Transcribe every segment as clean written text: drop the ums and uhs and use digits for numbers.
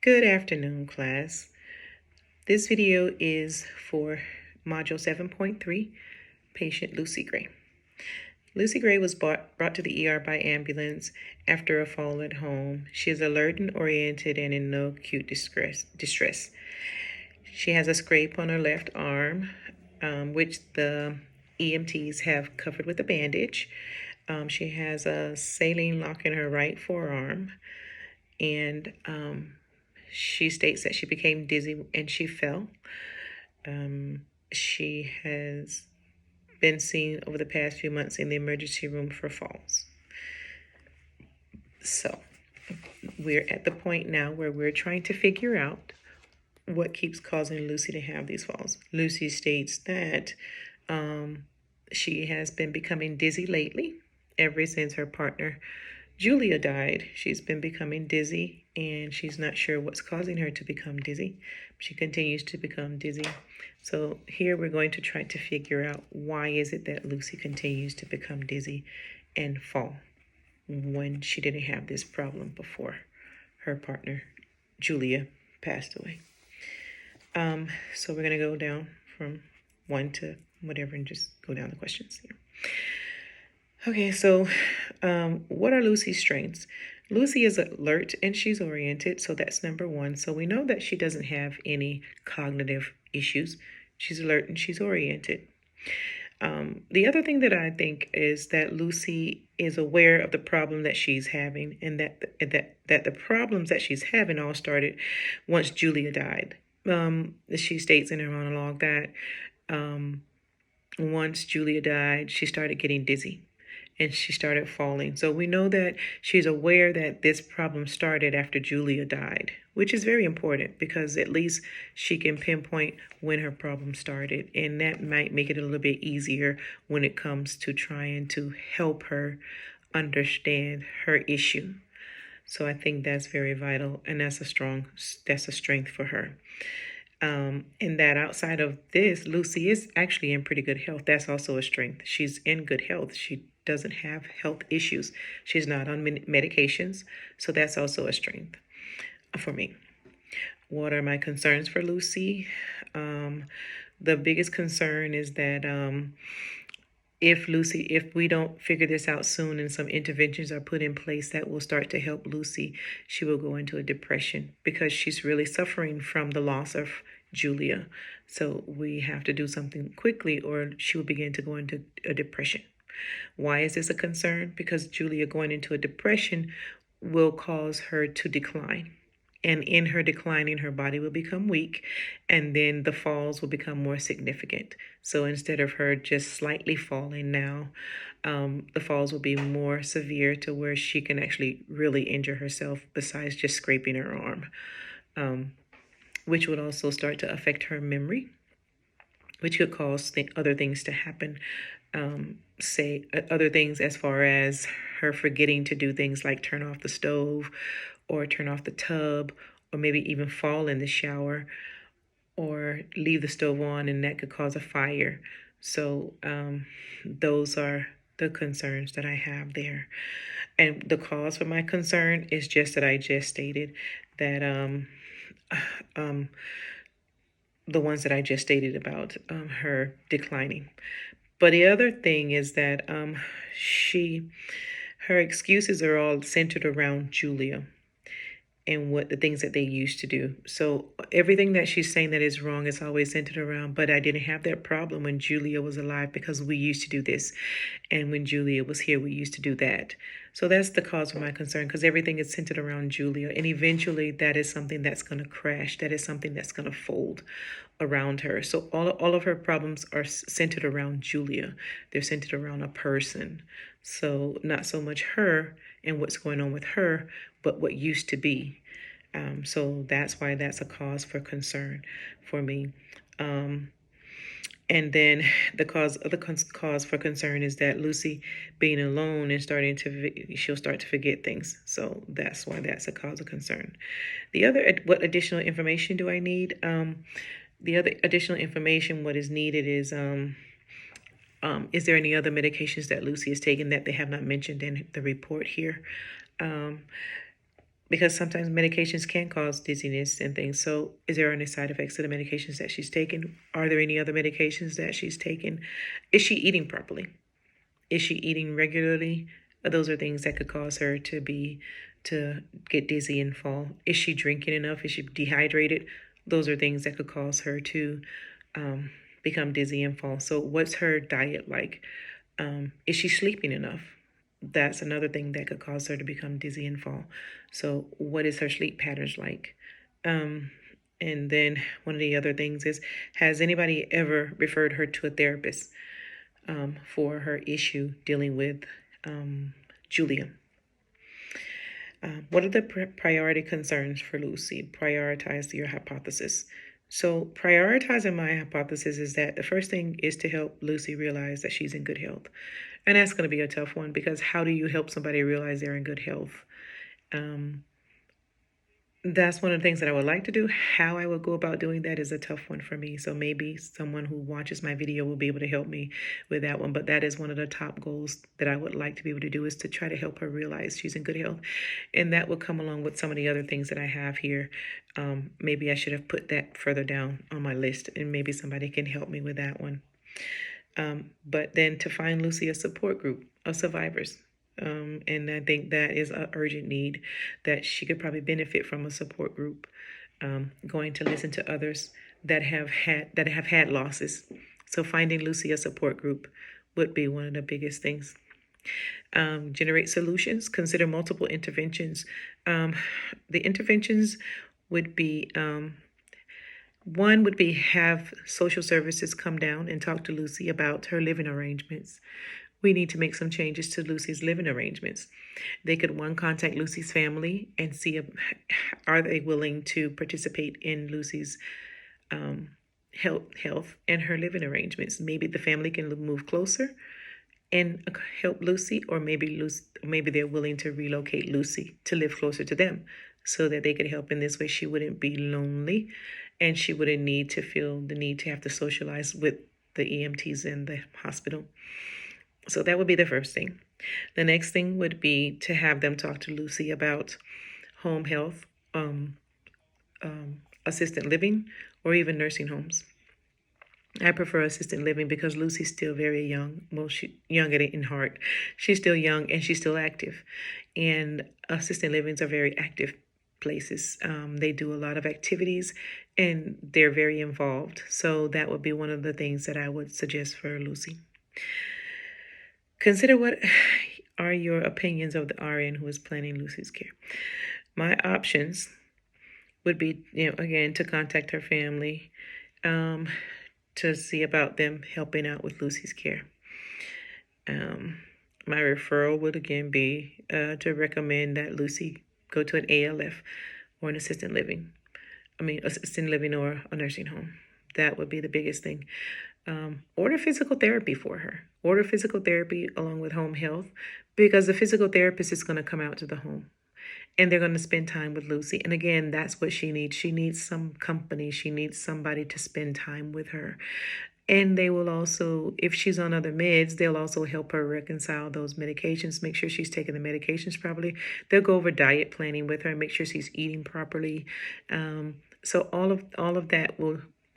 Good afternoon, class. This video is for Module 7.3, Patient Lucy Gray. Lucy Gray was brought to the ER by ambulance after a fall at home. She is alert and oriented and in no acute distress. She has a scrape on her left arm, which the EMTs have covered with a bandage. She has a saline lock in her right forearm, and she states that she became dizzy and she fell. She has been seen over the past few months in the emergency room for falls. So we're at the point now where we're trying to figure out what keeps causing Lucy to have these falls. Lucy states that she has been becoming dizzy lately. Ever since her partner Julia died, she's been becoming dizzy, and she's not sure what's causing her to become dizzy. She continues to become dizzy. So here we're going to try to figure out why is it that Lucy continues to become dizzy and fall when she didn't have this problem before her partner Julia passed away. So we're going to go down from 1 to whatever and just go down the questions here. Okay, so what are Lucy's strengths? Lucy is alert and she's oriented, so that's number 1. So we know that she doesn't have any cognitive issues. She's alert and she's oriented. The other thing that I think is that Lucy is aware of the problem that she's having, and that the problems that she's having all started once Julia died. She states in her monologue that once Julia died, she started getting dizzy and she started falling. So we know that she's aware that this problem started after Julia died, which is very important because at least she can pinpoint when her problem started, and that might make it a little bit easier when it comes to trying to help her understand her issue. So I think that's very vital, and that's a strength for her. And that outside of this, Lucy is actually in pretty good health. That's also a strength. She's in good health. She doesn't have health issues. She's not on medications. So that's also a strength for me. What are my concerns for Lucy? The biggest concern is that if we don't figure this out soon and some interventions are put in place that will start to help Lucy, she will go into a depression because she's really suffering from the loss of Julia. So we have to do something quickly or she will begin to go into a depression. Why is this a concern? Because Julia going into a depression will cause her to decline. And in her declining, her body will become weak, and then the falls will become more significant. So instead of her just slightly falling now, the falls will be more severe to where she can actually really injure herself besides just scraping her arm, which would also start to affect her memory, which could cause other things to happen. Other things as far as her forgetting to do things like turn off the stove or turn off the tub, or maybe even fall in the shower or leave the stove on, and that could cause a fire. So those are the concerns that I have there. And the cause for my concern is just that I just stated that the ones that I just stated about her declining. But the other thing is that her excuses are all centered around Julia and what the things that they used to do. So everything that she's saying that is wrong is always centered around, but I didn't have that problem when Julia was alive because we used to do this. And when Julia was here, we used to do that. So that's the cause of my concern, because everything is centered around Julia. And eventually that is something that's going to crash. That is something that's going to fold around her. So all of her problems are centered around Julia. They're centered around a person. So not so much her and what's going on with her, but what used to be. So that's why that's a cause for concern for me. And then the cause for concern is that Lucy being alone and she'll start to forget things. So that's why that's a cause of concern. What additional information do I need? The other additional information, what is needed is there any other medications that Lucy is taking that they have not mentioned in the report here? because sometimes medications can cause dizziness and things. So, is there any side effects to the medications that she's taken? Are there any other medications that she's taken? Is she eating properly? Is she eating regularly? Those are things that could cause her to get dizzy and fall. Is she drinking enough? Is she dehydrated? Those are things that could cause her to become dizzy and fall. So, what's her diet like? Is she sleeping enough? That's another thing that could cause her to become dizzy and fall. So, what is her sleep patterns like? And then one of the other things is, has anybody ever referred her to a therapist for her issue dealing with Julia? What are the priority concerns for Lucy? Prioritize your hypothesis. So, prioritizing my hypothesis is that the first thing is to help Lucy realize that she's in good health. And that's going to be a tough one, because how do you help somebody realize they're in good health? That's one of the things that I would like to do. How I would go about doing that is a tough one for me. So maybe someone who watches my video will be able to help me with that one. But that is one of the top goals that I would like to be able to do, is to try to help her realize she's in good health. And that will come along with some of the other things that I have here. Maybe I should have put that further down on my list, and maybe somebody can help me with that one. But then to find Lucy a support group of survivors. And I think that is an urgent need, that she could probably benefit from a support group, going to listen to others that have had losses. So finding Lucy a support group would be one of the biggest things. Generate solutions, consider multiple interventions. The interventions would be, one would be have social services come down and talk to Lucy about her living arrangements. We need to make some changes to Lucy's living arrangements. They could, one, contact Lucy's family and see if, are they willing to participate in Lucy's health and her living arrangements. Maybe the family can move closer and help Lucy, or maybe they're willing to relocate Lucy to live closer to them, so that they could help in this way. She wouldn't be lonely, and she wouldn't need to feel the need to have to socialize with the EMTs in the hospital. So that would be the first thing. The next thing would be to have them talk to Lucy about home health, assisted living, or even nursing homes. I prefer assisted living because Lucy's still very young. Well, she's young in heart. She's still young and she's still active. And assisted livings are very active places. They do a lot of activities and they're very involved. So that would be one of the things that I would suggest for Lucy. Consider what are your opinions of the RN who is planning Lucy's care. My options would be, again, to contact her family, to see about them helping out with Lucy's care. My referral would again be to recommend that Lucy go to an ALF or an assisted living or a nursing home. That would be the biggest thing. Order physical therapy for her. Order physical therapy along with home health, because the physical therapist is going to come out to the home and they're going to spend time with Lucy. And again, that's what she needs. She needs some company. She needs somebody to spend time with her. And they will also, if she's on other meds, they'll also help her reconcile those medications, make sure she's taking the medications properly. They'll go over diet planning with her and make sure she's eating properly. So all of that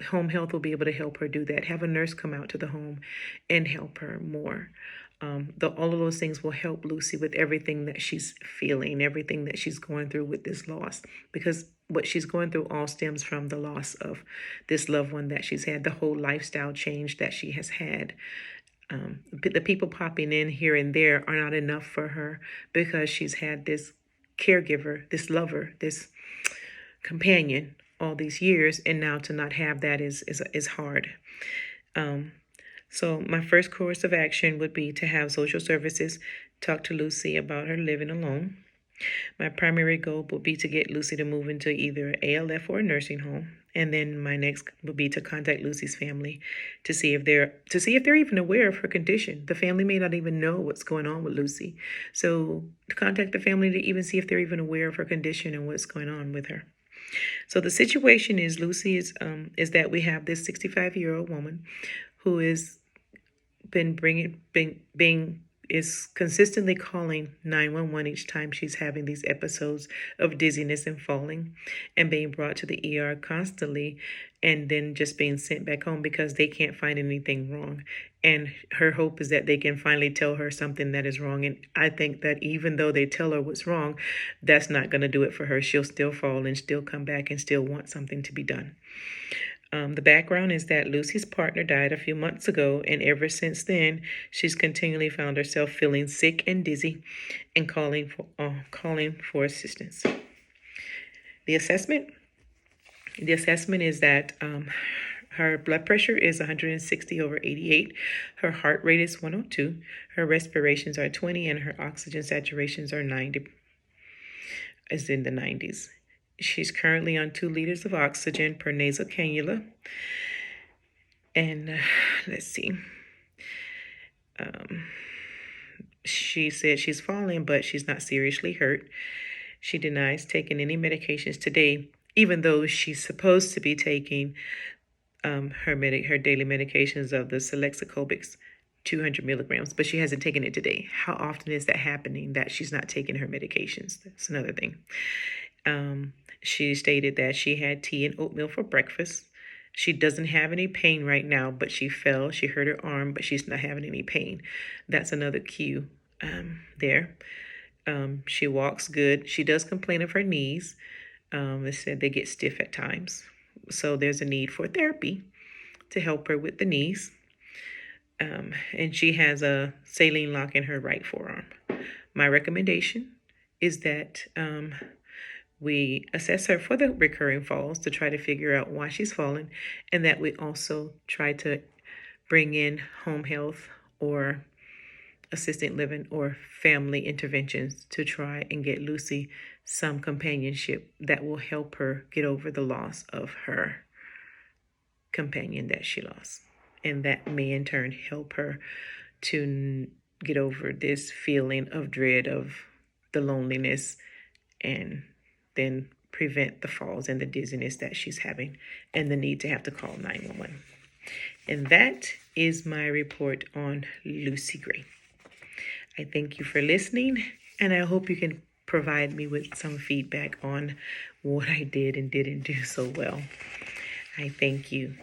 home health will be able to help her do that. Have a nurse come out to the home and help her more. All of those things will help Lucy with everything that she's feeling, everything that she's going through with this loss, because what she's going through all stems from the loss of this loved one that she's had, the whole lifestyle change that she has had. The people popping in here and there are not enough for her, because she's had this caregiver, this lover, this companion all these years, and now to not have that is hard. So my first course of action would be to have social services talk to Lucy about her living alone. My primary goal would be to get Lucy to move into either ALF or a nursing home. And then my next would be to contact Lucy's family to see if they're even aware of her condition. The family may not even know what's going on with Lucy. So to contact the family to even see if they're even aware of her condition and what's going on with her. So the situation is, Lucy is that we have this 65-year-old woman who is being is consistently calling 911 each time she's having these episodes of dizziness and falling, and being brought to the ER constantly, and then just being sent back home because they can't find anything wrong. And her hope is that they can finally tell her something that is wrong. And I think that even though they tell her what's wrong, that's not going to do it for her. She'll still fall and still come back and still want something to be done. The background is that Lucy's partner died a few months ago, and ever since then, she's continually found herself feeling sick and dizzy, and calling for assistance. The assessment is that her blood pressure is 160/88. Her heart rate is 102. Her respirations are 20, and her oxygen saturations are 90. Is in the 90s. She's currently on 2 liters of oxygen per nasal cannula. And let's see. She said she's falling, but she's not seriously hurt. She denies taking any medications today, even though she's supposed to be taking her daily medications of the Celecoxib 200 milligrams, but she hasn't taken it today. How often is that happening that she's not taking her medications? That's another thing. She stated that she had tea and oatmeal for breakfast. She doesn't have any pain right now, but she fell. She hurt her arm, but she's not having any pain. That's another cue there. She walks good. She does complain of her knees. They said they get stiff at times. So there's a need for therapy to help her with the knees. And she has a saline lock in her right forearm. My recommendation is that we assess her for the recurring falls to try to figure out why she's falling, and that we also try to bring in home health or assisted living or family interventions to try and get Lucy some companionship that will help her get over the loss of her companion that she lost. And that may in turn help her to get over this feeling of dread of the loneliness, and then prevent the falls and the dizziness that she's having and the need to have to call 911. And that is my report on Lucy Gray. I thank you for listening, and I hope you can provide me with some feedback on what I did and didn't do so well. I thank you.